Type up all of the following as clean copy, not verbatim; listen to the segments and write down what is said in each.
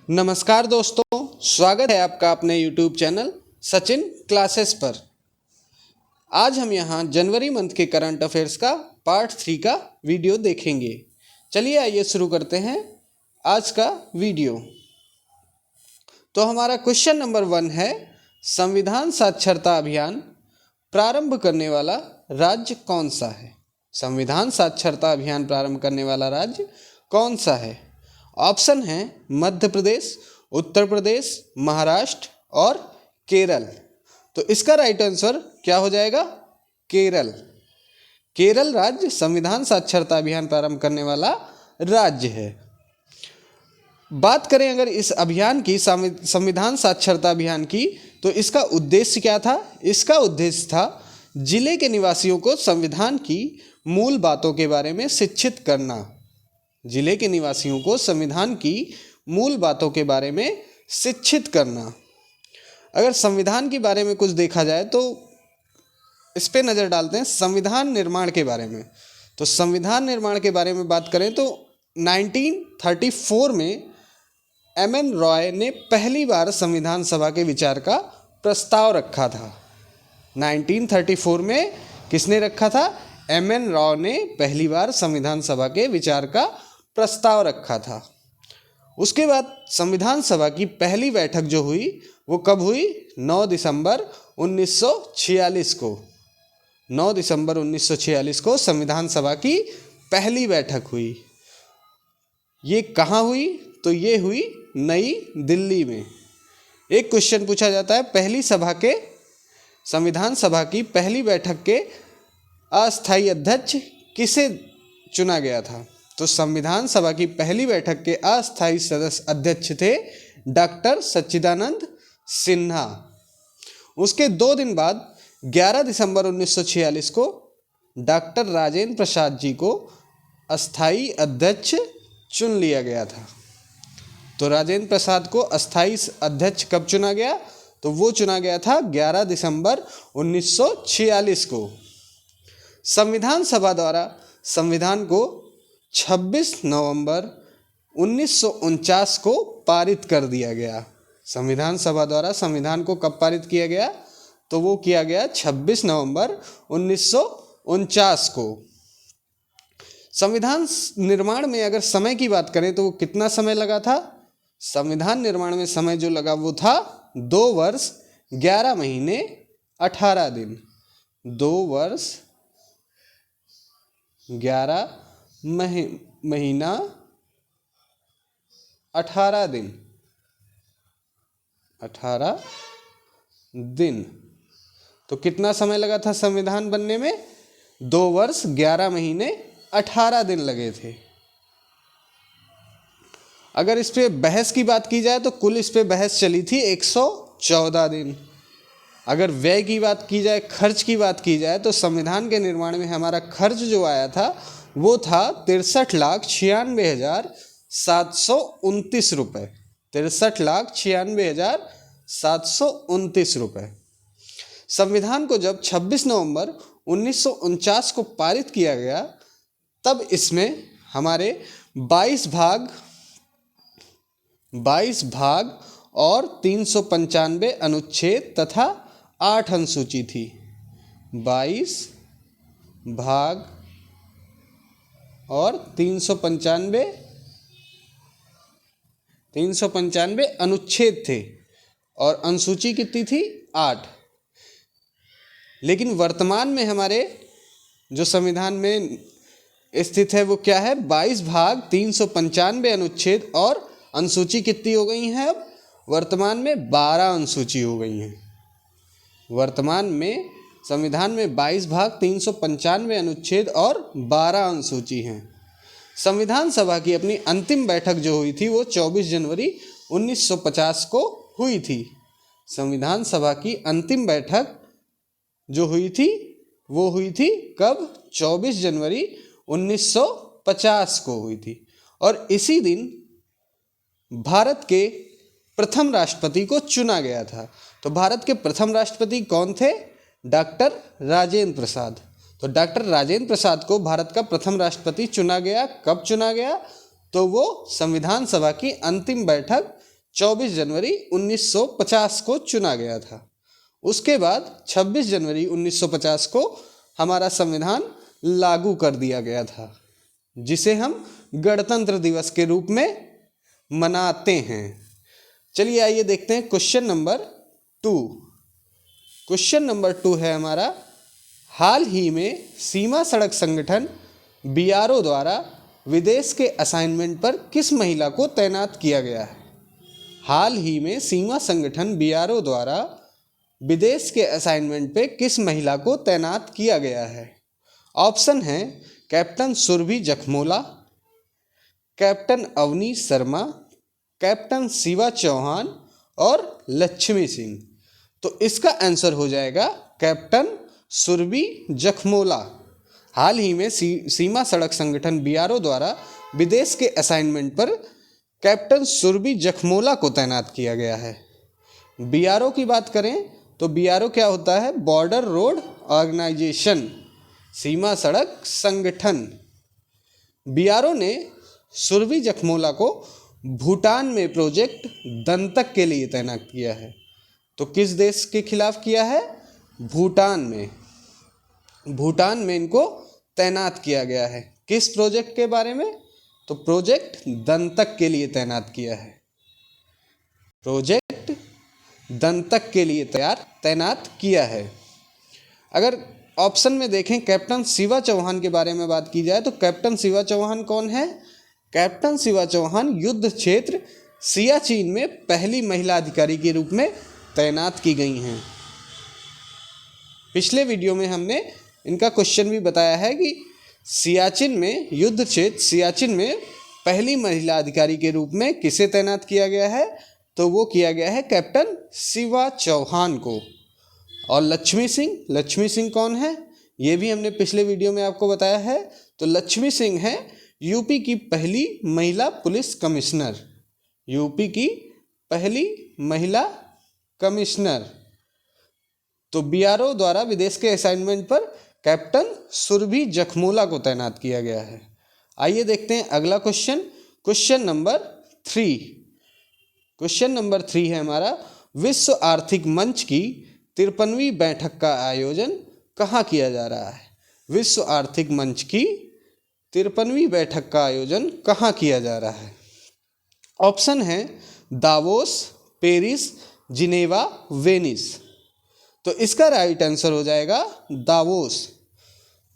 नमस्कार दोस्तों, स्वागत है आपका अपने YouTube चैनल सचिन क्लासेस पर। आज हम यहाँ जनवरी मंथ के करंट अफेयर्स का पार्ट 3 का वीडियो देखेंगे। चलिए आइए शुरू करते हैं आज का वीडियो। तो हमारा क्वेश्चन नंबर 1 है, संविधान साक्षरता अभियान प्रारंभ करने वाला राज्य कौन सा है? संविधान साक्षरता अभियान प्रारंभ करने वाला राज्य कौन सा है? ऑप्शन हैं मध्य प्रदेश, उत्तर प्रदेश, महाराष्ट्र और केरल। तो इसका राइट आंसर क्या हो जाएगा? केरल। केरल राज्य संविधान साक्षरता अभियान प्रारंभ करने वाला राज्य है। बात करें अगर इस अभियान की, संविधान साक्षरता अभियान की, तो इसका उद्देश्य क्या था? इसका उद्देश्य था जिले के निवासियों को संविधान की मूल बातों के बारे में शिक्षित करना। जिले के निवासियों को संविधान की मूल बातों के बारे में शिक्षित करना। अगर संविधान के बारे में कुछ देखा जाए तो इस पे नज़र डालते हैं संविधान निर्माण के बारे में। तो संविधान निर्माण के बारे में बात करें तो 1934 में एम.एन. रॉय ने पहली बार संविधान सभा के विचार का प्रस्ताव रखा था। 1934 में किसने रखा था? एम.एन. रॉय ने पहली बार संविधान सभा के विचार का प्रस्ताव रखा था। उसके बाद संविधान सभा की पहली बैठक जो हुई वो कब हुई? 9 दिसंबर 1946 को। 9 दिसंबर 1946 को संविधान सभा की पहली बैठक हुई। ये कहाँ हुई? तो ये हुई नई दिल्ली में। एक क्वेश्चन पूछा जाता है, पहली सभा के, संविधान सभा की पहली बैठक के अस्थायी अध्यक्ष किसे चुना गया था? तो संविधान सभा की पहली बैठक के अस्थायी सदस्य अध्यक्ष थे डॉक्टर सच्चिदानंद सिन्हा। उसके 2 दिन बाद 11 दिसंबर 1946 को डॉक्टर राजेंद्र प्रसाद जी को अस्थायी अध्यक्ष चुन लिया गया था। तो राजेंद्र प्रसाद को अस्थायी अध्यक्ष कब चुना गया? तो वो चुना गया था 11 दिसंबर 1946 को। संविधान सभा द्वारा संविधान को 26 नवंबर 1949 को पारित कर दिया गया। संविधान सभा द्वारा संविधान को कब पारित किया गया? तो वो किया गया 26 नवंबर 1949 को। संविधान निर्माण में अगर समय की बात करें तो वो कितना समय लगा था? संविधान निर्माण में समय जो लगा वो था 2 वर्ष 11 महीने 18 दिन। 2 वर्ष 11 महीना 18 दिन। 18 दिन। तो कितना समय लगा था संविधान बनने में? 2 वर्ष 11 महीने 18 दिन लगे थे। अगर इस पे बहस की बात की जाए तो कुल इस पे बहस चली थी 114 दिन। अगर व्यय की बात की जाए, खर्च की बात की जाए, तो संविधान के निर्माण में हमारा खर्च जो आया था वो था 63,96,729 रुपये। 63,96,729 रुपये। संविधान को जब 26 नवंबर 1949 को पारित किया गया तब इसमें हमारे 22 भाग और 395 अनुच्छेद तथा 8 अनुसूची थी। 22 भाग और 395 अनुच्छेद थे और अनुसूची कितनी थी? 8। लेकिन वर्तमान में हमारे जो संविधान में स्थित है वो क्या है? 22 भाग 395 अनुच्छेद और अनुसूची कितनी हो गई हैं? अब वर्तमान में 12 अनुसूची हो गई हैं। वर्तमान में संविधान में 22 भाग 395 अनुच्छेद और 12 अनुसूची हैं। संविधान सभा की अपनी अंतिम बैठक जो हुई थी वो 24 जनवरी 1950 को हुई थी। संविधान सभा की अंतिम बैठक जो हुई थी वो हुई थी कब? 24 जनवरी 1950 को हुई थी। और इसी दिन भारत के प्रथम राष्ट्रपति को चुना गया था। तो भारत के प्रथम राष्ट्रपति कौन थे? डॉक्टर राजेंद्र प्रसाद। तो डॉक्टर राजेंद्र प्रसाद को भारत का प्रथम राष्ट्रपति चुना गया। कब चुना गया? तो वो संविधान सभा की अंतिम बैठक 24 जनवरी 1950 को चुना गया था। उसके बाद 26 जनवरी 1950 को हमारा संविधान लागू कर दिया गया था, जिसे हम गणतंत्र दिवस के रूप में मनाते हैं। चलिए आइए देखते हैं क्वेश्चन नंबर 2। क्वेश्चन नंबर 2 है हमारा, हाल ही में सीमा सड़क संगठन बीआरओ द्वारा विदेश के असाइनमेंट पर किस महिला को तैनात किया गया है? हाल ही में सीमा संगठन बीआरओ द्वारा विदेश के असाइनमेंट पे किस महिला को तैनात किया गया है? ऑप्शन है captain Surbhi Jakhmola, captain Avni Sharma, captain Shiva Chauhan और लक्ष्मी सिंह। तो इसका आंसर हो जाएगा कैप्टन सुरभि जखमोला। हाल ही में सीमा सड़क संगठन बीआरओ द्वारा विदेश के असाइनमेंट पर कैप्टन सुरभि जखमोला को तैनात किया गया है। बीआरओ की बात करें तो बीआरओ क्या होता है? बॉर्डर रोड ऑर्गेनाइजेशन, सीमा सड़क संगठन। बीआरओ ने सुरभि जखमोला को भूटान में प्रोजेक्ट दंतक के लिए तैनात किया है। तो किस देश के खिलाफ किया है? भूटान में। भूटान में इनको तैनात किया गया है। किस प्रोजेक्ट के बारे में? तो प्रोजेक्ट दंतक के लिए तैनात किया है। प्रोजेक्ट दंतक के लिए तैनात किया है। अगर ऑप्शन में देखें कैप्टन शिवा चौहान के बारे में बात की जाए तो कैप्टन शिवा चौहान कौन है? कैप्टन शिवा चौहान युद्ध क्षेत्र सियाचिन में पहली महिला अधिकारी के रूप में तैनात की गई हैं। पिछले वीडियो में हमने इनका क्वेश्चन भी बताया है कि सियाचिन में, युद्ध क्षेत्र सियाचिन में पहली महिला अधिकारी के रूप में किसे तैनात किया गया है? तो वो किया गया है कैप्टन शिवा चौहान को। और लक्ष्मी सिंह कौन है? ये भी हमने पिछले वीडियो में आपको बताया है। तो लक्ष्मी सिंह है यूपी की पहली महिला पुलिस कमिश्नर। यूपी की पहली महिला कमिश्नर। तो बीआरओ द्वारा विदेश के असाइनमेंट पर कैप्टन सुरभि जखमोला को तैनात किया गया है। आइए देखते हैं अगला question, question number 3। Question number 3 है हमारा, विश्व आर्थिक मंच की 53वीं बैठक का आयोजन कहाँ किया जा रहा है? विश्व आर्थिक मंच की 53वीं बैठक का आयोजन कहाँ किया जा रहा है? ऑप्शन है दावोस, पेरिस, जिनेवा, वेनिस। तो इसका राइट आंसर हो जाएगा दावोस।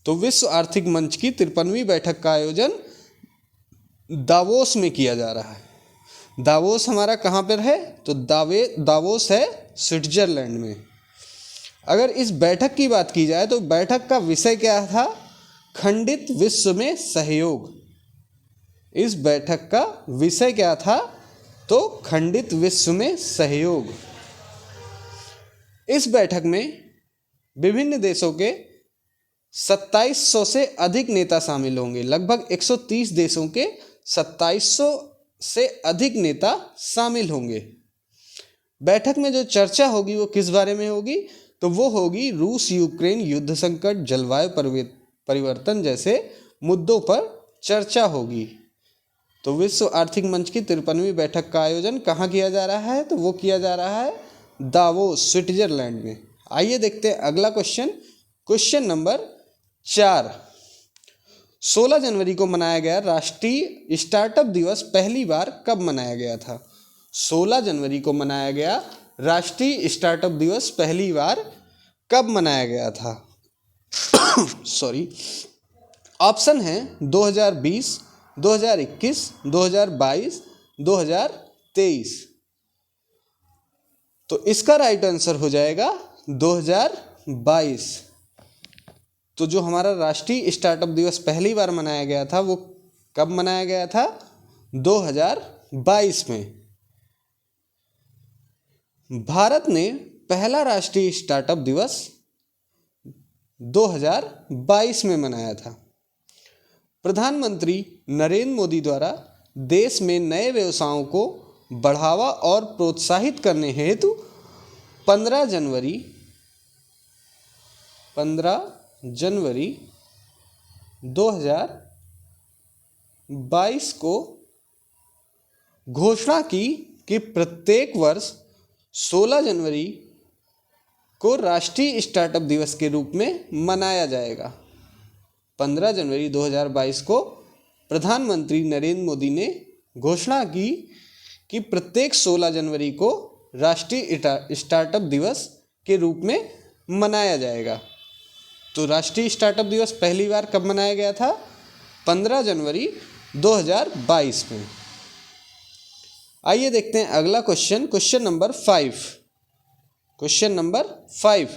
तो विश्व आर्थिक मंच की 53वीं बैठक का आयोजन दावोस में किया जा रहा है। दावोस हमारा कहाँ पर है? तो दावोस है स्विट्जरलैंड में। अगर इस बैठक की बात की जाए तो बैठक का विषय क्या था? खंडित विश्व में सहयोग। इस बैठक का विषय क्या था? तो खंडित विश्व में सहयोग। इस बैठक में विभिन्न देशों के 2700 से अधिक नेता शामिल होंगे। लगभग 130 देशों के 2700 से अधिक नेता शामिल होंगे। बैठक में जो चर्चा होगी वो किस बारे में होगी? तो वो होगी रूस यूक्रेन युद्ध संकट, जलवायु परिवर्तन जैसे मुद्दों पर चर्चा होगी। तो विश्व आर्थिक मंच की 53वीं बैठक का आयोजन कहाँ किया जा रहा है? तो वो किया जा रहा है दावोस, स्विट्जरलैंड में। आइए देखते हैं अगला क्वेश्चन, क्वेश्चन नंबर 4। 16 जनवरी को मनाया गया राष्ट्रीय स्टार्टअप दिवस पहली बार कब मनाया गया था? 16 जनवरी को मनाया गया राष्ट्रीय स्टार्टअप दिवस पहली बार कब मनाया गया था? सॉरी। ऑप्शन है 2020, 2021, 2022, 2023। तो इसका राइट आंसर हो जाएगा 2022। तो जो हमारा राष्ट्रीय स्टार्टअप दिवस पहली बार मनाया गया था वो कब मनाया गया था? 2022 में। भारत ने पहला राष्ट्रीय स्टार्टअप दिवस 2022 में मनाया था। प्रधानमंत्री नरेंद्र मोदी द्वारा देश में नए व्यवसायों को बढ़ावा और प्रोत्साहित करने हेतु 15 जनवरी 2022 को घोषणा की कि प्रत्येक वर्ष 16 जनवरी को राष्ट्रीय स्टार्टअप दिवस के रूप में मनाया जाएगा। 15 जनवरी 2022 को प्रधानमंत्री नरेंद्र मोदी ने घोषणा की कि प्रत्येक 16 जनवरी को राष्ट्रीय स्टार्टअप दिवस के रूप में मनाया जाएगा। तो राष्ट्रीय स्टार्टअप दिवस पहली बार कब मनाया गया था? 15 जनवरी 2022 में। आइए देखते हैं अगला question, question number 5। Question number 5,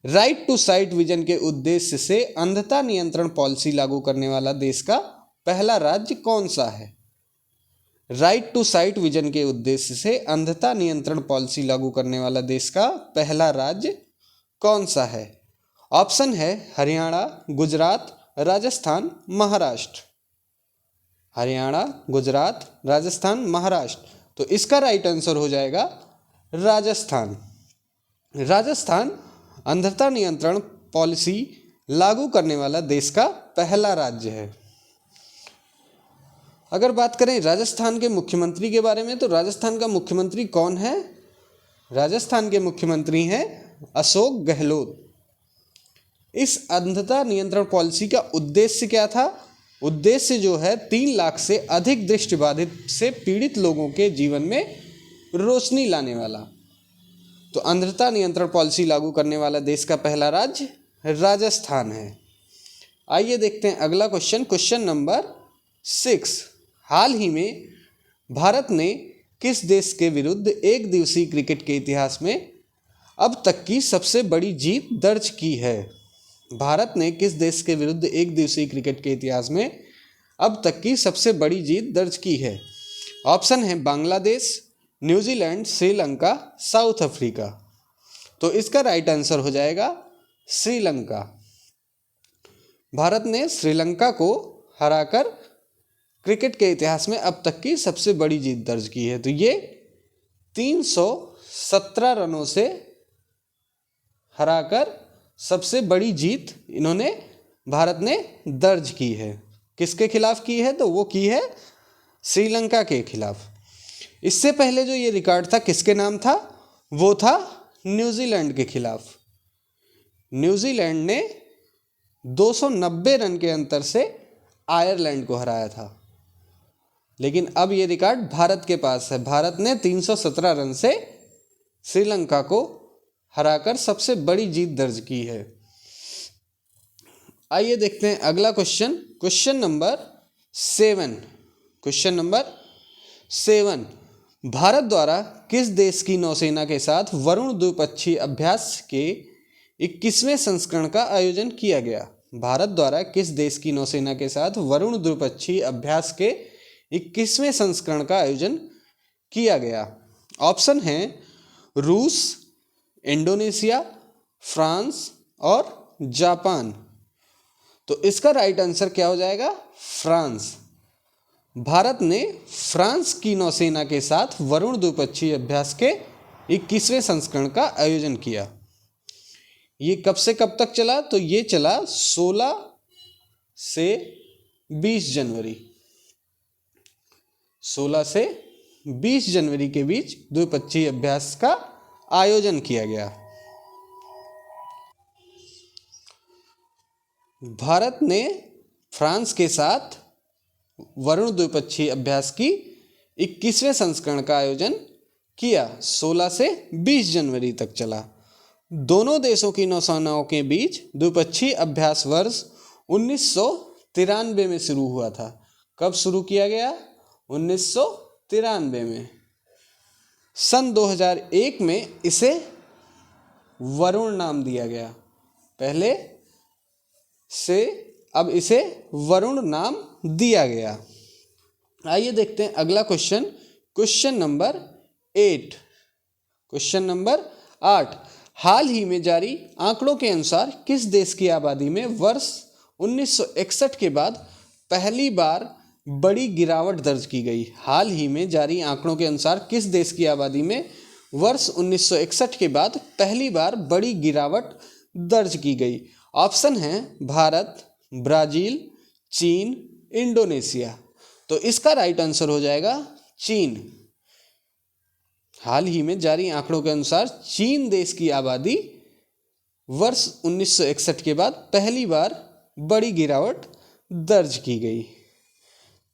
right to sight vision के उद्देश्य से अंधता नियंत्रण पॉलिसी लागू करने वाला देश का पहला राज्य कौन सा है? राइट टू साइट विजन के उद्देश्य से अंधता नियंत्रण पॉलिसी लागू करने वाला देश का पहला राज्य कौन सा है? ऑप्शन है हरियाणा, गुजरात, राजस्थान, महाराष्ट्र। हरियाणा, गुजरात, राजस्थान, महाराष्ट्र। तो इसका राइट आंसर हो जाएगा राजस्थान। राजस्थान अंधता नियंत्रण पॉलिसी लागू करने वाला देश का पहला राज्य है। अगर बात करें राजस्थान के मुख्यमंत्री के बारे में, तो राजस्थान का मुख्यमंत्री कौन है? राजस्थान के मुख्यमंत्री हैं अशोक गहलोत। इस अंधता नियंत्रण पॉलिसी का उद्देश्य क्या था? उद्देश्य जो है 3 लाख से अधिक दृष्टिबाधित से पीड़ित लोगों के जीवन में रोशनी लाने वाला। तो अंधता नियंत्रण पॉलिसी लागू करने वाला देश का पहला राज्य राजस्थान है। आइए देखते हैं अगला क्वेश्चन, क्वेश्चन नंबर 6। हाल ही में भारत ने किस देश के विरुद्ध एक दिवसीय क्रिकेट के इतिहास में अब तक की सबसे बड़ी जीत दर्ज की है? भारत ने किस देश के विरुद्ध एक दिवसीय क्रिकेट के इतिहास में अब तक की सबसे बड़ी जीत दर्ज की है? ऑप्शन है Bangladesh, New Zealand, Sri Lanka, south Africa. तो इसका राइट आंसर हो जाएगा श्रीलंका। भारत ने श्रीलंका को हराकर क्रिकेट के इतिहास में अब तक की सबसे बड़ी जीत दर्ज की है। तो ये 317 रनों से हराकर सबसे बड़ी जीत इन्होंने भारत ने दर्ज की है। किसके खिलाफ की है? तो वो की है श्रीलंका के खिलाफ। इससे पहले जो ये रिकॉर्ड था किसके नाम था? वो था न्यूजीलैंड के खिलाफ। न्यूजीलैंड ने 290 रन के अंतर से आयरलैंड को हराया था, लेकिन अब ये रिकॉर्ड भारत के पास है। भारत ने 317 रन से श्रीलंका को हराकर सबसे बड़ी जीत दर्ज की है। आइए देखते हैं अगला question, question number 7। Question number 7, Bharat द्वारा किस देश की नौसेना के साथ वरुण द्विपक्षीय अभ्यास के 21वें संस्करण का आयोजन किया गया? भारत द्वारा किस देश की नौसेना के साथ वरुण द्विपक्षीय अभ्यास के 21वें संस्करण का आयोजन किया गया? ऑप्शन हैं रूस, इंडोनेशिया, फ्रांस और जापान। तो इसका राइट आंसर क्या हो जाएगा? फ्रांस। भारत ने फ्रांस की नौसेना के साथ वरुण द्विपक्षीय अभ्यास के 21वें संस्करण का आयोजन किया। ये कब से कब तक चला? तो ये चला 16 से 20 जनवरी। 16 से 20 जनवरी के बीच द्विपक्षीय अभ्यास का आयोजन किया गया। भारत ने फ्रांस के साथ वरुण द्विपक्षीय अभ्यास की 21वें संस्करण का आयोजन किया। 16 से 20 जनवरी तक चला। दोनों देशों की नौसेनाओं के बीच द्विपक्षीय अभ्यास वर्ष 1993 में शुरू हुआ था। कब शुरू किया गया? 1993 में। सन 2001 में इसे वरुण नाम दिया गया। पहले से अब इसे वरुण नाम दिया गया। आइए देखते हैं अगला question, question number 8। Question number 8, हाल ही में जारी आंकड़ों के अनुसार किस देश की आबादी में वर्ष 1961 के बाद पहली बार बड़ी गिरावट दर्ज की गई? हाल ही में जारी आंकड़ों के अनुसार किस देश की आबादी में वर्ष 1961 के बाद पहली बार बड़ी गिरावट दर्ज की गई? ऑप्शन हैं भारत, ब्राज़ील, चीन, इंडोनेशिया। तो इसका राइट आंसर हो जाएगा चीन। हाल ही में जारी आंकड़ों के अनुसार चीन देश की आबादी वर्ष 1961 के बाद पहली बार बड़ी गिरावट दर्ज की गई।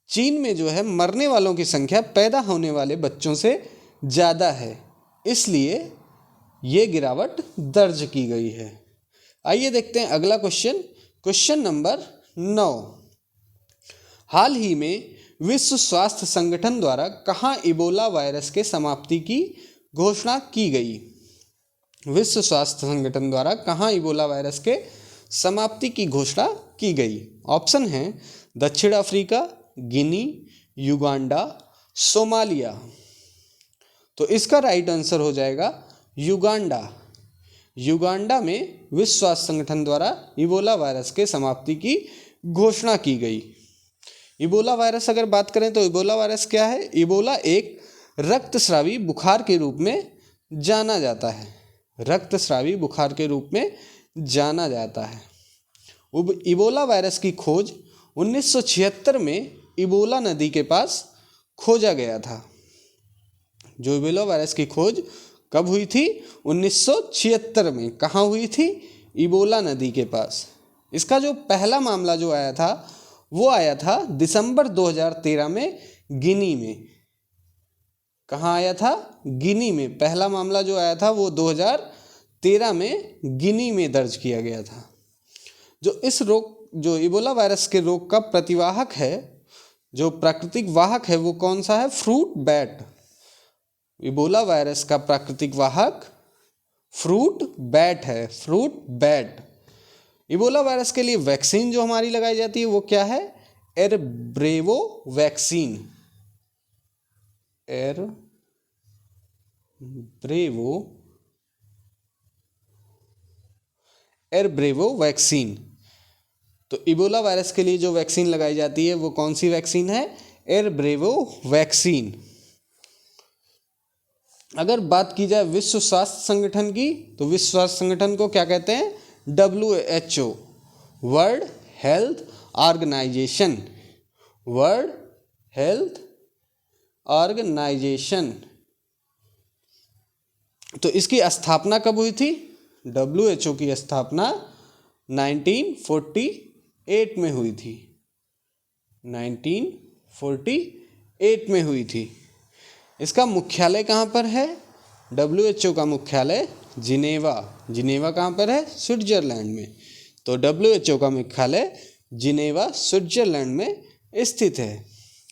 चीन में जो है मरने वालों की संख्या पैदा होने वाले बच्चों से ज़्यादा है, इसलिए ये गिरावट दर्ज की गई है। आइए देखते हैं अगला क्वेश्चन, क्वेश्चन नंबर 9। हाल ही में विश्व स्वास्थ्य संगठन द्वारा कहाँ इबोला वायरस के समाप्ति की घोषणा की गई? विश्व स्वास्थ्य संगठन द्वारा कहाँ इबोला वायरस के समाप्ति की घोषणा की गई? ऑप्शन हैं दक्षिण अफ्रीका, गिनी, युगांडा, सोमालिया। तो इसका राइट आंसर हो जाएगा युगांडा। युगांडा में विश्व स्वास्थ्य संगठन द्वारा इबोला वायरस के समाप्ति की घोषणा की गई। इबोला वायरस अगर बात करें तो इबोला वायरस क्या है? इबोला एक रक्तस्रावी बुखार के रूप में जाना जाता है। रक्तस्रावी बुखार के रूप में जाना जाता है। इबोला वायरस की खोज 1976 में इबोला नदी के पास खोजा गया था। जो इबोला वायरस की खोज कब हुई थी? 1976 में। कहाँ हुई थी? इबोला नदी के पास। इसका जो पहला मामला जो आया था वो आया था दिसंबर 2013 में गिनी में। कहाँ आया था? गिनी में। पहला मामला जो आया था वो 2013 में गिनी में दर्ज किया गया था। जो इबोला वायरस के रोग का प्रतिवाहक है, जो प्राकृतिक वाहक है, वो कौन सा है? Fruit bat. इबोला वायरस का प्राकृतिक वाहक फ्रूट बैट है, फ्रूट बैट। इबोला वायरस के लिए वैक्सीन जो हमारी लगाई जाती है वो क्या है? एरब्रेवो वैक्सीन। एरब्रेवो वैक्सीन। तो इबोला वायरस के लिए जो वैक्सीन लगाई जाती है वो कौन सी वैक्सीन है? एरब्रेवो वैक्सीन। अगर बात की जाए विश्व स्वास्थ्य संगठन की, तो विश्व स्वास्थ्य संगठन को क्या कहते हैं? WHO, world health organisation. World health organisation. तो इसकी स्थापना कब हुई थी? WHO की स्थापना 1948 में हुई थी। 1948 में हुई थी। इसका मुख्यालय कहाँ पर है? WHO का मुख्यालय जिनेवा। जिनेवा कहाँ पर है? स्विट्जरलैंड में। तो WHO का मुख्यालय जिनेवा स्विट्जरलैंड में स्थित है।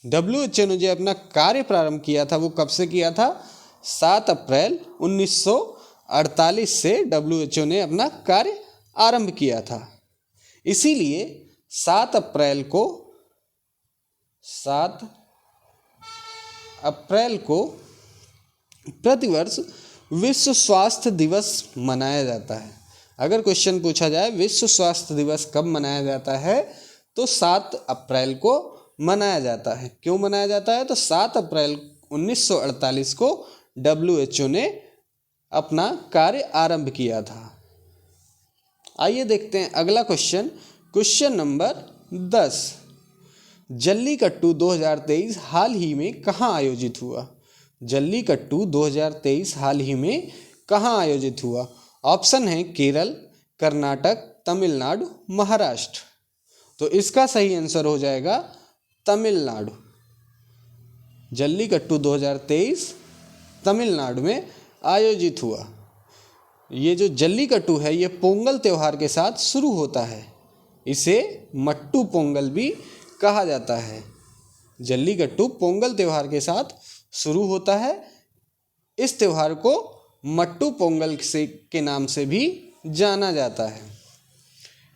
WHO ने जो अपना कार्य प्रारंभ किया था वो कब से किया था? 7 अप्रैल 1948 से WHO ने अपना कार्य आरंभ किया था। इसीलिए 7 अप्रैल को प्रतिवर्ष विश्व स्वास्थ्य दिवस मनाया जाता है। अगर क्वेश्चन पूछा जाए विश्व स्वास्थ्य दिवस कब मनाया जाता है, तो 7 अप्रैल को मनाया जाता है। क्यों मनाया जाता है? तो 7 अप्रैल 1948 को WHO ने अपना कार्य आरंभ किया था। आइए देखते हैं अगला क्वेश्चन, क्वेश्चन नंबर 10। जल्लीकट्टू 2023 हाल ही में कहाँ आयोजित हुआ? जल्लीकट्टू 2023 हाल ही में कहाँ आयोजित हुआ? ऑप्शन है केरल, कर्नाटक, तमिलनाडु, महाराष्ट्र। तो इसका सही आंसर हो जाएगा तमिलनाडु। जल्लीकट्टू 2023 तमिलनाडु में आयोजित हुआ। ये जो जल्लीकट्टू है ये पोंगल त्यौहार के साथ शुरू होता है। इसे मट्टू पोंगल भी कहा जाता है। जल्लीकट्टू पोंगल त्यौहार के साथ शुरू होता है। इस त्यौहार को मट्टू पोंगल के नाम से भी जाना जाता है।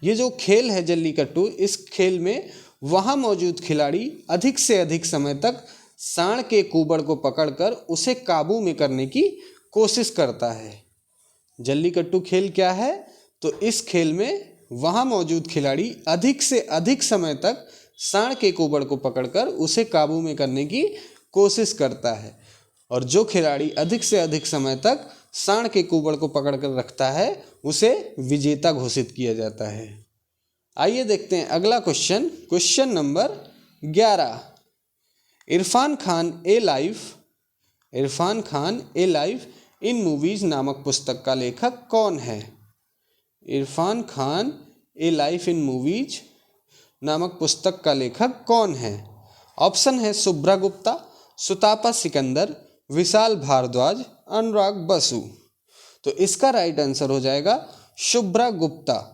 ये जो खेल है जल्लीकट्टू, इस खेल में वहाँ मौजूद खिलाड़ी अधिक से अधिक समय तक सांड के कुबड़ को पकड़कर उसे काबू में करने की कोशिश करता है। जल्लीकट्टू खेल क्या है? तो इस खेल में वहाँ मौजूद खिलाड़ी अधिक से अधिक समय तक सांड के कुबड़ को पकड़कर उसे काबू में करने की कोशिश करता है, और जो खिलाड़ी अधिक से अधिक समय तक सांड के कुबड़ को पकड़कर रखता है उसे विजेता घोषित किया जाता है। आइए देखते हैं अगला question, question number 11। Irfan Khan Irfan Khan A life in movies नामक पुस्तक का लेखक कौन है? इरफान खान ए लाइफ इन मूवीज नामक पुस्तक का लेखक कौन है? ऑप्शन है शुभ्रा गुप्ता, सुतापा सिकंदर, विशाल भारद्वाज, अनुराग बसु। तो इसका राइट आंसर हो जाएगा शुभ्रा गुप्ता।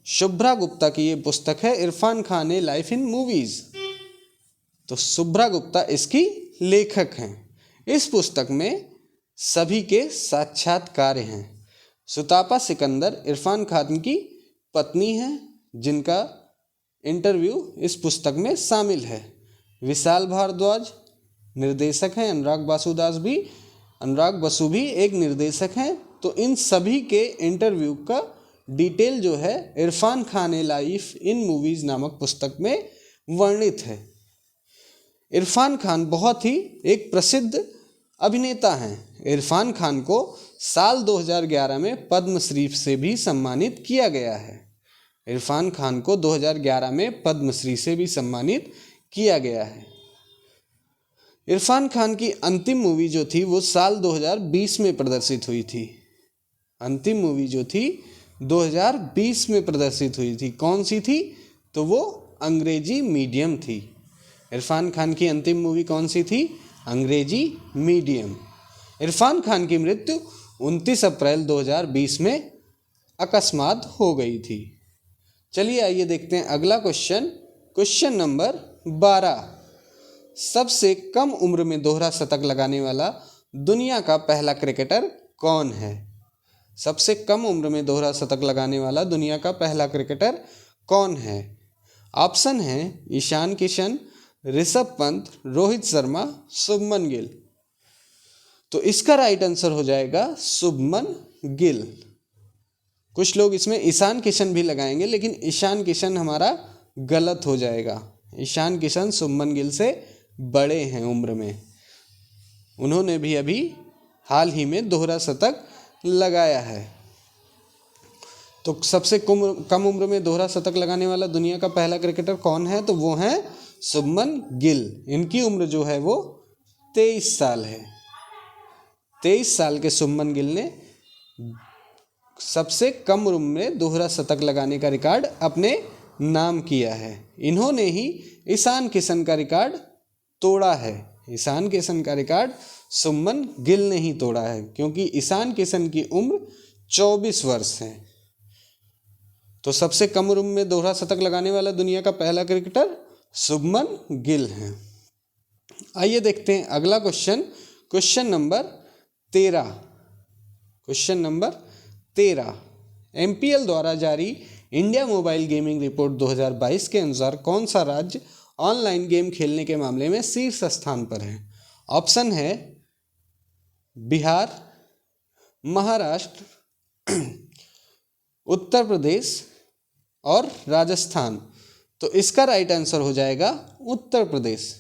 शुभ्रा गुप्ता की ये पुस्तक है इरफान खान ए लाइफ इन मूवीज। तो शुभ्रा गुप्ता इसकी लेखक हैं। इस पुस्तक में सभी के साक्षात्कार हैं। सुतापा सिकंदर इरफान खान की पत्नी हैं, जिनका इंटरव्यू इस पुस्तक में शामिल है। विशाल भारद्वाज निर्देशक हैं, अनुराग बसु भी एक निर्देशक हैं। तो इन सभी के इंटरव्यू का डिटेल जो है इरफान खान ए लाइफ इन मूवीज नामक पुस्तक में वर्णित है। इरफान खान बहुत ही एक प्रसिद्ध अभिनेता हैं। इरफान खान को साल 2011 में पद्मश्री से भी सम्मानित किया गया है। इरफान खान को 2011 में पद्मश्री से भी सम्मानित किया गया है। इरफान खान की अंतिम मूवी जो थी वो साल 2020 में प्रदर्शित हुई थी। अंतिम मूवी जो थी 2020 में प्रदर्शित हुई थी। कौन सी थी? तो वो अंग्रेजी मीडियम थी। इरफान खान की अंतिम मूवी कौन सी थी? अंग्रेजी मीडियम। इरफान खान की मृत्यु 29 अप्रैल 2020 में अकस्मात हो गई थी। चलिए आइए देखते हैं अगला क्वेश्चन नंबर 12। सबसे कम उम्र में दोहरा शतक लगाने वाला दुनिया का पहला क्रिकेटर कौन है? सबसे कम उम्र में दोहरा शतक लगाने वाला दुनिया का पहला क्रिकेटर कौन है? ऑप्शन है ईशान किशन, ऋषभ पंत, रोहित शर्मा, शुभमन गिल। तो इसका राइट आंसर हो जाएगा शुभमन गिल। कुछ लोग इसमें ईशान किशन भी लगाएंगे, लेकिन ईशान किशन हमारा गलत हो जाएगा। ईशान किशन शुभमन गिल से बड़े हैं उम्र में। उन्होंने भी अभी हाल ही में दोहरा शतक लगाया है। तो सबसे कम उम्र में दोहरा शतक लगाने वाला दुनिया का पहला क्रिकेटर कौन है? तो वो हैं शुभमन गिल। इनकी उम्र जो है वो 23 साल है। 23 साल के शुभमन गिल ने सबसे कम उम्र में दोहरा शतक लगाने का रिकॉर्ड अपने नाम किया है। इन्होंने ही ईशान किशन का रिकॉर्ड तोड़ा है। ईशान किशन का रिकॉर्ड शुभमन गिल ने ही तोड़ा है, क्योंकि ईशान किशन की उम्र 24 वर्ष है। तो सबसे कम उम्र में दोहरा शतक लगाने वाला दुनिया का पहला क्रिकेटर शुभमन गिल हैं। आइए देखते हैं अगला question number 13। Question number 13। MPL द्वारा जारी इंडिया मोबाइल गेमिंग रिपोर्ट 2022 के अनुसार कौन सा राज्य ऑनलाइन गेम खेलने के मामले में शीर्ष स्थान पर है? ऑप्शन है बिहार, महाराष्ट्र, उत्तर प्रदेश और राजस्थान। तो इसका राइट आंसर हो जाएगा उत्तर प्रदेश।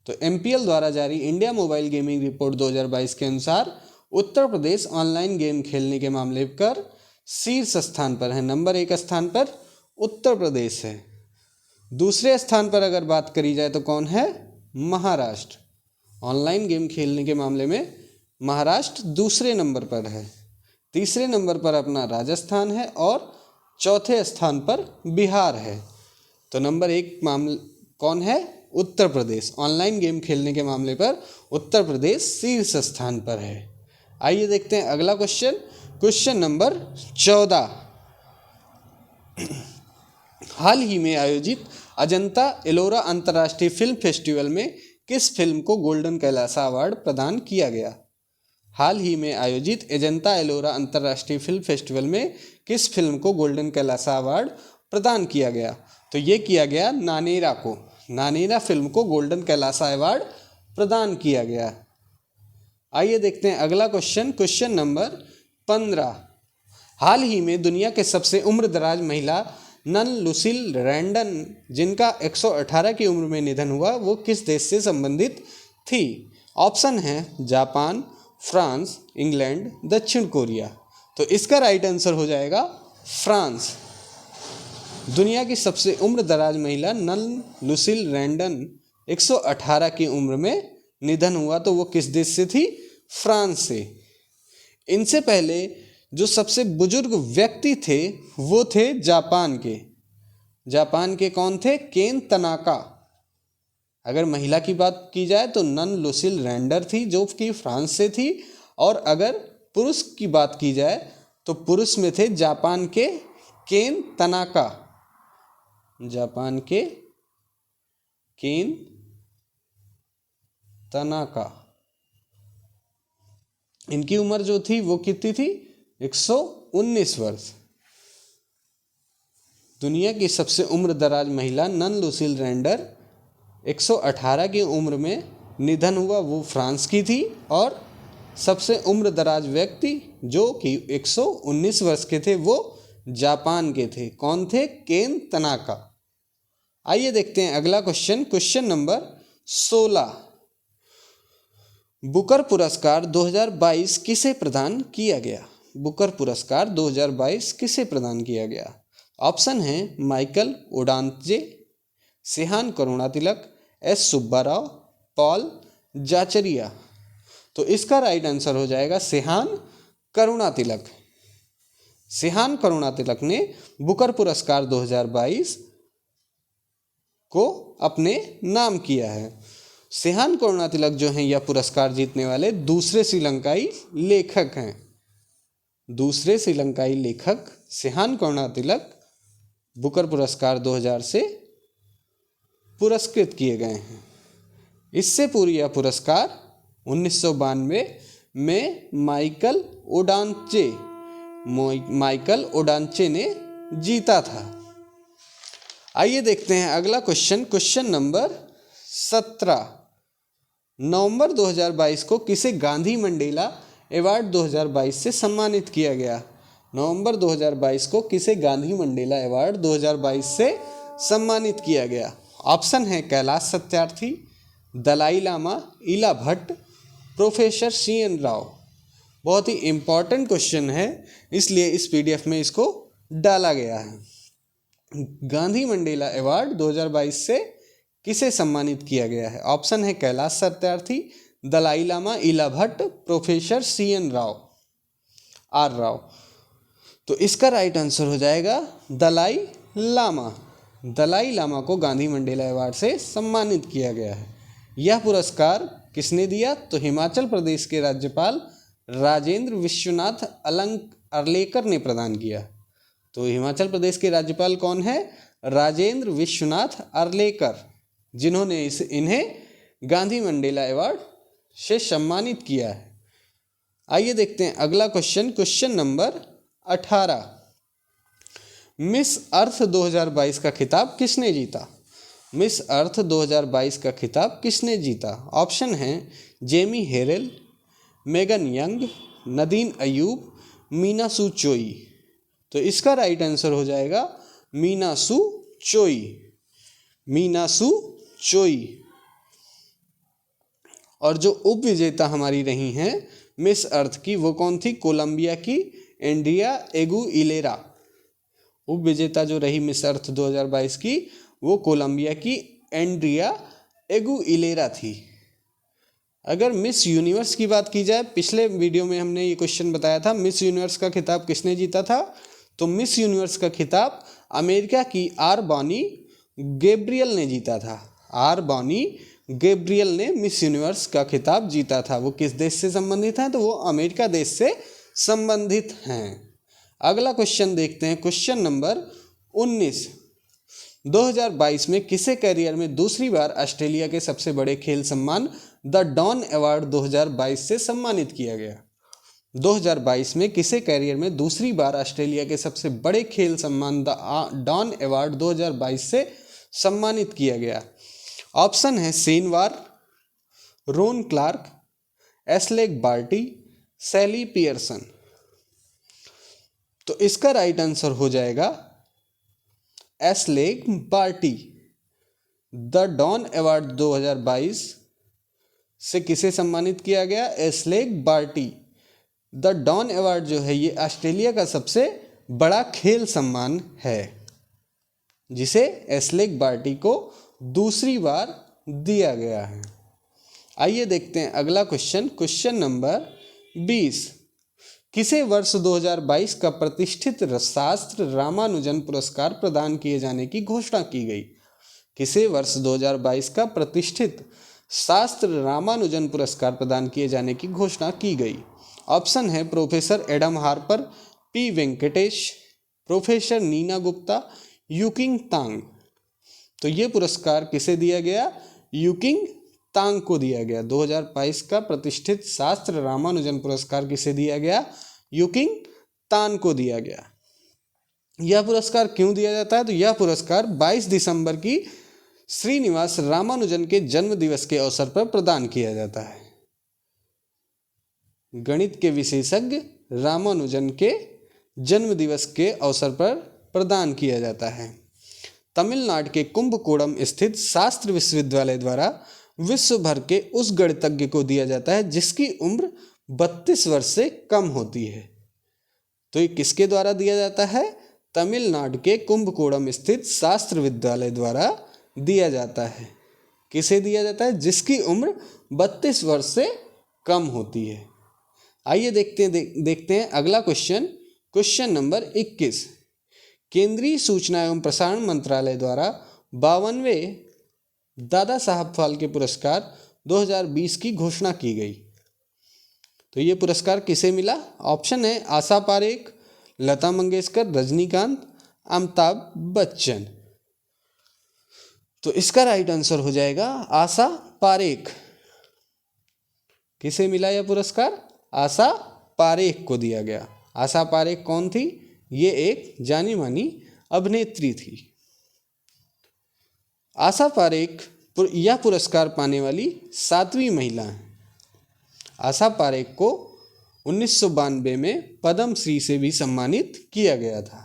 तो MPL द्वारा जारी इंडिया मोबाइल गेमिंग रिपोर्ट 2022 के अनुसार उत्तर प्रदेश ऑनलाइन गेम खेलने के मामले पर शीर्ष स्थान पर है। नंबर 1 स्थान पर उत्तर प्रदेश है। दूसरे स्थान पर अगर बात करी जाए तो कौन है? महाराष्ट्र। ऑनलाइन गेम खेलने के मामले में महाराष्ट्र दूसरे नंबर पर है। तीसरे नंबर पर अपना राजस्थान है और चौथे स्थान पर बिहार है। तो नंबर 1 मामले कौन है? उत्तर प्रदेश। ऑनलाइन गेम खेलने के मामले पर उत्तर प्रदेश शीर्ष स्थान पर है। आइए देखते हैं अगला क्वेश्चन नंबर 14। हाल ही में आयोजित अजंता एलोरा अंतर्राष्ट्रीय फिल्म फेस्टिवल में किस फिल्म को गोल्डन कैलासा अवार्ड प्रदान किया गया? हाल ही में आयोजित अजंता एलोरा अंतर्राष्ट्रीय फिल्म फेस्टिवल में किस फिल्म को गोल्डन कैलासा अवार्ड प्रदान किया गया? तो ये किया गया नानेरा को। नानेरा फिल्म को गोल्डन कैलासा अवार्ड प्रदान किया गया। आइए देखते हैं अगला क्वेश्चन नंबर 15। हाल ही में दुनिया के सबसे उम्रदराज महिला नन लुसिल रैंडन, जिनका 118 की उम्र में निधन हुआ, वो किस देश से संबंधित थी? ऑप्शन है जापान, फ्रांस, इंग्लैंड, दक्षिण कोरिया। तो इसका राइट आंसर हो जाएगा फ्रांस। दुनिया की सबसे उम्रदराज महिला नन लुसिल रैंडन 118 की उम्र में निधन हुआ तो वो किस देश से थी? फ्रांस से। इनसे पहले जो सबसे बुजुर्ग व्यक्ति थे वो थे जापान के। जापान के कौन थे? केन तनाका। अगर महिला की बात की जाए तो नन लुसिल रैंडर थी जो कि फ्रांस से थी, और अगर पुरुष की बात की जाए तो पुरुष में थे जापान के केन तनाका। जापान के केन तनाका। इनकी उम्र जो थी वो कितनी थी? 119 वर्ष। दुनिया की सबसे उम्र दराज महिला नन लुसिल रैंडर 118 की उम्र में निधन हुआ, वो फ्रांस की थी। और सबसे उम्र दराज व्यक्ति जो कि 119 वर्ष के थे वो जापान के थे। कौन थे? केन तनाका। आइए देखते हैं अगला क्वेश्चन, क्वेश्चन नंबर 16। बुकर पुरस्कार 2022 किसे प्रदान किया गया? बुकर पुरस्कार 2022 किसे प्रदान किया गया? ऑप्शन है माइकल ओडांजे, सेहान करुणातिलक, एस सुब्बाराव, पॉल जाचरिया। तो इसका राइट आंसर हो जाएगा सेहान करुणातिलक। सेहान करुणातिलक ने बुकर पुरस्कार 2022 को अपने नाम किया है। सेहान करुणातिलक जो हैं यह पुरस्कार जीतने वाले दूसरे श्रीलंकाई लेखक हैं। दूसरे श्रीलंकाई लेखक सेहान करुणातिलक बुकर पुरस्कार 2000 से पुरस्कृत किए गए हैं। इससे पूर्व यह पुरस्कार 1992 में माइकल ओडांचे ने जीता था। आइए देखते हैं अगला क्वेश्चन, क्वेश्चन नंबर 17। नवंबर 2022 को किसे गांधी मंडेला अवार्ड 2022 से सम्मानित किया गया? नवंबर 2022 को किसे गांधी मंडेला अवार्ड 2022 से सम्मानित किया गया? ऑप्शन है कैलाश सत्यार्थी, दलाई लामा, इला भट्ट, प्रोफेसर CN राव। बहुत ही इम्पॉर्टेंट क्वेश्चन है, इसलिए इस PDF में इसको डाला गया है। गांधी मंडेला अवार्ड 2022 से किसे सम्मानित किया गया है? ऑप्शन है कैलाश सत्यार्थी, दलाई लामा, इला Bhatt, professor CN Rao, R Rao. तो इसका राइट आंसर हो जाएगा दलाई लामा। दलाई लामा को गांधी मंडेला अवार्ड से सम्मानित किया गया है। यह पुरस्कार किसने दिया? तो हिमाचल प्रदेश के राज्यपाल राजेंद्र विश्वनाथ अर्लेकर ने प्रदान किया। तो हिमाचल प्रदेश के राज्यपाल कौन है? राजेंद्र विश्वनाथ अर्लेकर, जिन्होंने इन्हें गांधी मंडेला अवार्ड से सम्मानित किया है। आइए देखते हैं अगला question, question number 18। Miss Earth 2022 का खिताब किसने जीता? मिस अर्थ 2022 का खिताब किसने जीता? ऑप्शन हैं Jamie Harrell, Megan Young, Nadine Ayoub, Mina Sue Choi. तो इसका राइट आंसर हो जाएगा मीना सू चोई। मीना सू चोई। और जो उप विजेता हमारी रही हैं मिस अर्थ की, वो कौन थी? कोलंबिया की एंड्रिया एगुइलेरा। उप विजेता जो रही मिस अर्थ 2022 की, वो कोलंबिया की एंड्रिया एगुइलेरा थी। अगर मिस यूनिवर्स की बात की जाए, पिछले वीडियो में हमने ये क्वेश्चन बताया था मिस यूनिवर्स का खिताब किसने जीता था? तो मिस यूनिवर्स का खिताब अमेरिका की आर बॉनी गैब्रियल ने जीता था। आर बॉनी गैब्रियल ने मिस यूनिवर्स का खिताब जीता था। वो किस देश से संबंधित हैं? तो वो अमेरिका देश से संबंधित हैं। अगला क्वेश्चन देखते हैं, क्वेश्चन नंबर 19। 2022 में किसे कैरियर में दूसरी बार ऑस्ट्रेलिया के सबसे बड़े खेल सम्मान द डॉन अवार्ड 2022 से सम्मानित किया गया? 2022 में किसे कैरियर में दूसरी बार ऑस्ट्रेलिया के सबसे बड़े खेल सम्मान द डॉन अवार्ड 2022 से सम्मानित किया गया? ऑप्शन है शेन वार, रोन क्लार्क, एस्लेग बार्टी, सैली पियर्सन। तो इसका राइट आंसर हो जाएगा एस्लेग बार्टी। द डॉन अवार्ड 2022 से किसे सम्मानित किया गया? एस्लेग बार्टी। द डॉन अवार्ड जो है ये ऑस्ट्रेलिया का सबसे बड़ा खेल सम्मान है, जिसे एस्लेग बार्टी को दूसरी बार दिया गया है। आइए देखते हैं अगला क्वेश्चन, क्वेश्चन नंबर 20। किसे वर्ष 2022 का प्रतिष्ठित शास्त्र रामानुजन पुरस्कार प्रदान किए जाने की घोषणा की गई? किसे वर्ष 2022 का प्रतिष्ठित शास्त्र रामानुजन पुरस्कार प्रदान किए जाने की घोषणा की गई? ऑप्शन है professor Adam Harper, P Venkatesh, professor Neena Gupta, Yuqing Tang. तो ये पुरस्कार किसे दिया गया? यूकिंग तांग को दिया गया। 2022 का प्रतिष्ठित शास्त्र रामानुजन पुरस्कार किसे दिया गया? यूकिंग तांग को दिया गया। यह पुरस्कार क्यों दिया जाता है? तो यह पुरस्कार 22 दिसंबर की श्रीनिवास रामानुजन के जन्म दिवस के अवसर पर प्रदान किया जाता है। गणित के विशेषज्ञ रामानुजन के जन्म दिवस के अवसर पर प्रदान किया जाता है। तमिलनाडु के कुंभकोणम स्थित शास्त्र विश्वविद्यालय द्वारा विश्व भर के उस गणितज्ञ को दिया जाता है जिसकी उम्र 32 वर्ष से कम होती है। तो ये किसके द्वारा दिया जाता है? तमिलनाडु के कुंभकोणम स्थित शास्त्र विद्यालय द्वारा दिया जाता है। किसे दिया जाता है? जिसकी उम्र 32 वर्ष से कम होती है। आइए देखते हैं अगला क्वेश्चन, क्वेश्चन नंबर 21। केंद्रीय सूचना एवं प्रसारण मंत्रालय द्वारा 52वें दादा साहब फाल्के पुरस्कार 2020 की घोषणा की गई। तो ये पुरस्कार किसे मिला? ऑप्शन है आशा पारेख, लता मंगेशकर, रजनीकांत, अमिताभ बच्चन। तो इसका राइट आंसर हो जाएगा आशा पारेख। किसे मिला यह पुरस्कार? आशा पारेख को दिया गया। आशा पारेख कौन थी? ये एक जानी मानी अभिनेत्री थी। आशा पारेख यह पुरस्कार पाने वाली 7वीं महिला है। आशा पारेख को 1992 में पद्म श्री से भी सम्मानित किया गया था।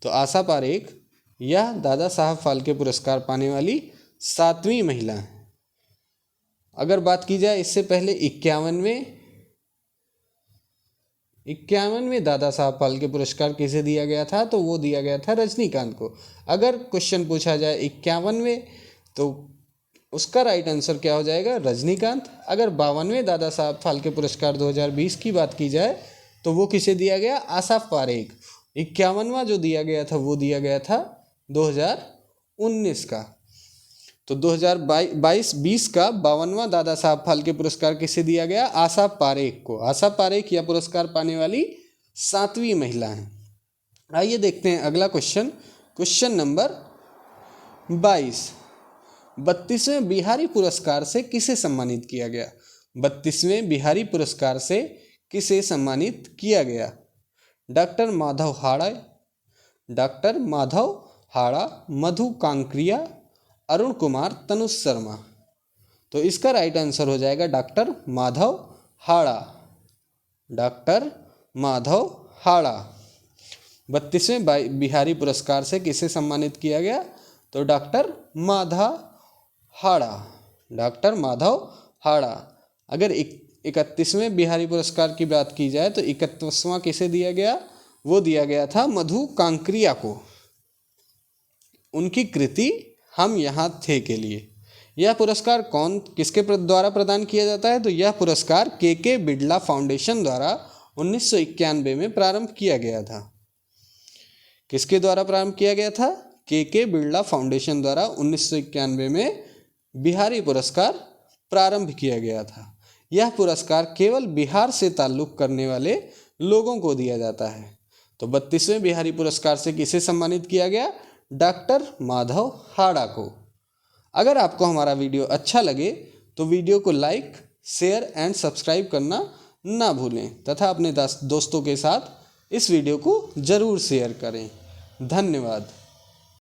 तो आशा पारेख यह दादा साहब फाल्के पुरस्कार पाने वाली 7वीं महिला है। अगर बात की जाए इससे पहले 51वें दादा साहब फाल्के पुरस्कार किसे दिया गया था? तो वो दिया गया था रजनीकांत को। अगर क्वेश्चन पूछा जाए 51वें तो उसका राइट आंसर क्या हो जाएगा? रजनीकांत। अगर 52वें दादा साहब फाल्के पुरस्कार 2020 की बात की जाए तो वो किसे दिया गया? आशा पारेख। 51वां जो दिया गया था वो दिया गया था 2019 का। तो 2022-20 का 52वां दादा साहब फाल्के पुरस्कार किसे दिया गया? आशा पारेख को। आशा पारेख यह पुरस्कार पाने वाली 7वीं महिला है। आइए देखते हैं अगला क्वेश्चन, क्वेश्चन नंबर 22। 32वें बिहारी पुरस्कार से किसे सम्मानित किया गया? 32वें बिहारी पुरस्कार से किसे सम्मानित किया गया? डॉक्टर माधव हाड़ा, मधु कांकरिया, अरुण कुमार, तनुज शर्मा। तो इसका राइट आंसर हो जाएगा डॉक्टर माधव हाड़ा। डॉक्टर माधव हाड़ा 32वें बिहारी पुरस्कार से किसे सम्मानित किया गया? तो डॉक्टर माधव हाड़ा। अगर 31वें बिहारी पुरस्कार की बात की जाए तो 31वां किसे दिया गया? वो दिया गया था मधु कांकरिया को, उनकी कृति हम यहाँ थे के लिए। यह पुरस्कार किसके द्वारा प्रदान किया जाता है? तो यह पुरस्कार के बिड़ला फाउंडेशन द्वारा 1991 में प्रारंभ किया गया था। किसके द्वारा प्रारंभ किया गया था? के बिड़ला फाउंडेशन द्वारा 1991 में बिहारी पुरस्कार प्रारंभ किया गया था। यह पुरस्कार केवल बिहार से ताल्लुक़ करने वाले लोगों को दिया जाता है। तो 32वें बिहारी पुरस्कार से किसे सम्मानित किया गया? डॉक्टर माधव हाड़ा को। अगर आपको हमारा वीडियो अच्छा लगे तो वीडियो को लाइक, शेयर एंड सब्सक्राइब करना ना भूलें तथा अपने दोस्तों के साथ इस वीडियो को ज़रूर शेयर करें। धन्यवाद।